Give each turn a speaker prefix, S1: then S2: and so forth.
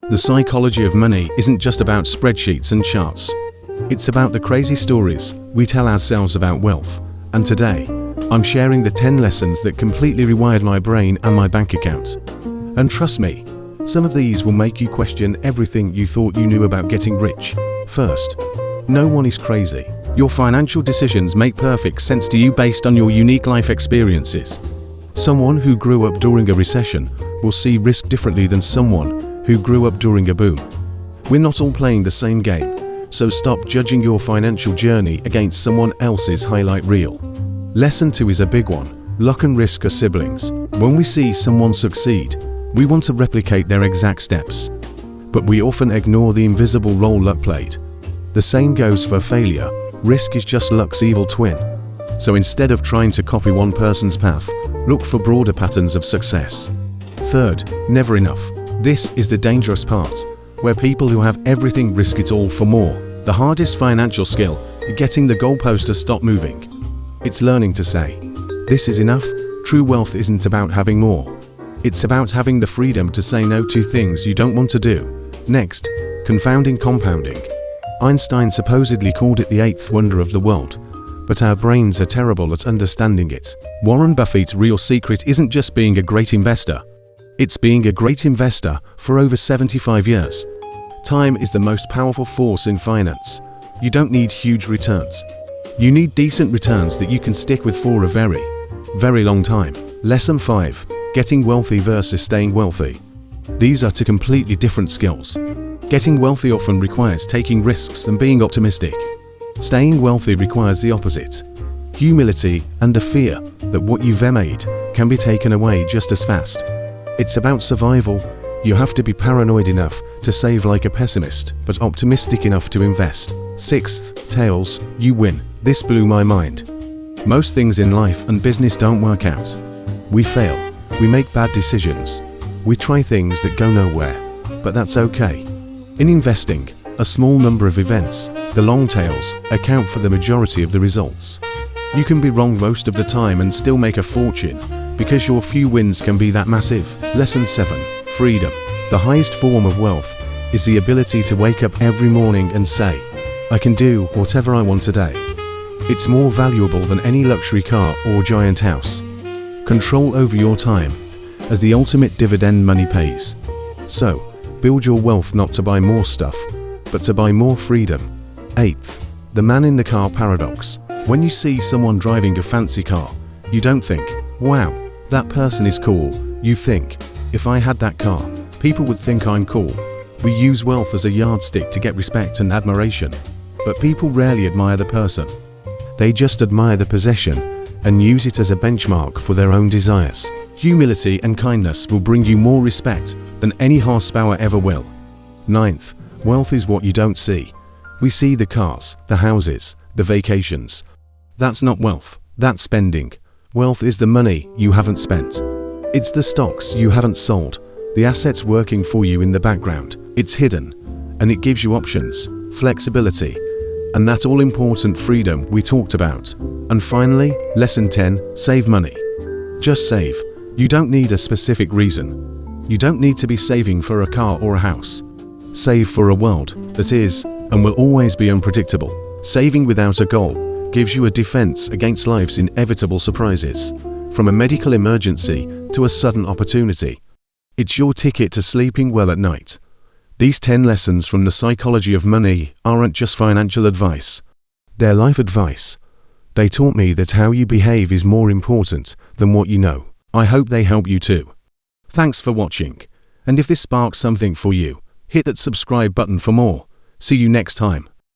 S1: The psychology of money isn't just about spreadsheets and charts. It's about the crazy stories we tell ourselves about wealth. And today, I'm sharing the 10 lessons that completely rewired my brain and my bank account. And trust me, some of these will make you question everything you thought you knew about getting rich. First, no one is crazy. Your financial decisions make perfect sense to you based on your unique life experiences. Someone who grew up during a recession will see risk differently than someone who grew up during a boom. We're not all playing the same game, so stop judging your financial journey against someone else's highlight reel. Lesson 2 is a big one. Luck and risk are siblings. When we see someone succeed, we want to replicate their exact steps. But we often ignore the invisible role luck played. The same goes for failure. Risk is just luck's evil twin. So instead of trying to copy one person's path, look for broader patterns of success. Third, never enough. This is the dangerous part, where people who have everything risk it all for more. The hardest financial skill is getting the goalpost to stop moving. It's learning to say, "This is enough." True wealth isn't about having more. It's about having the freedom to say no to things you don't want to do. Next, confounding compounding. Einstein supposedly called it the eighth wonder of the world, but our brains are terrible at understanding it. Warren Buffett's real secret isn't just being a great investor. It's being a great investor for over 75 years. Time is the most powerful force in finance. You don't need huge returns. You need decent returns that you can stick with for a very, very long time. Lesson 5. Getting wealthy versus staying wealthy. These are two completely different skills. Getting wealthy often requires taking risks and being optimistic. Staying wealthy requires the opposite. Humility and a fear that what you've made can be taken away just as fast. It's about survival. You have to be paranoid enough to save like a pessimist, but optimistic enough to invest. Sixth, tails, you win. This blew my mind. Most things in life and business don't work out. We fail. We make bad decisions. We try things that go nowhere, but that's okay. In investing, a small number of events, the long tails, account for the majority of the results. You can be wrong most of the time and still make a fortune, because your few wins can be that massive. Lesson 7. Freedom. The highest form of wealth is the ability to wake up every morning and say, "I can do whatever I want today." It's more valuable than any luxury car or giant house. Control over your time, as the ultimate dividend money pays. So, build your wealth not to buy more stuff, but to buy more freedom. 8th. The man in the car paradox. When you see someone driving a fancy car, you don't think, "Wow, that person is cool." You think, "If I had that car, people would think I'm cool." We use wealth as a yardstick to get respect and admiration, but people rarely admire the person. They just admire the possession and use it as a benchmark for their own desires. Humility and kindness will bring you more respect than any horsepower ever will. 9th. Wealth is what you don't see. We see the cars, the houses, the vacations. That's not wealth, that's spending. Wealth is the money you haven't spent. It's the stocks you haven't sold, the assets working for you in the background. It's hidden, and it gives you options, flexibility, and that all-important freedom we talked about. And finally, lesson 10, save money. Just save. You don't need a specific reason. You don't need to be saving for a car or a house. Save for a world that is and will always be unpredictable. Saving without a goal gives you a defense against life's inevitable surprises, from a medical emergency to a sudden opportunity. It's your ticket to sleeping well at night. These 10 lessons from the psychology of money aren't just financial advice. They're life advice. They taught me that how you behave is more important than what you know. I hope they help you too. Thanks for watching. And if this sparks something for you, hit that subscribe button for more. See you next time.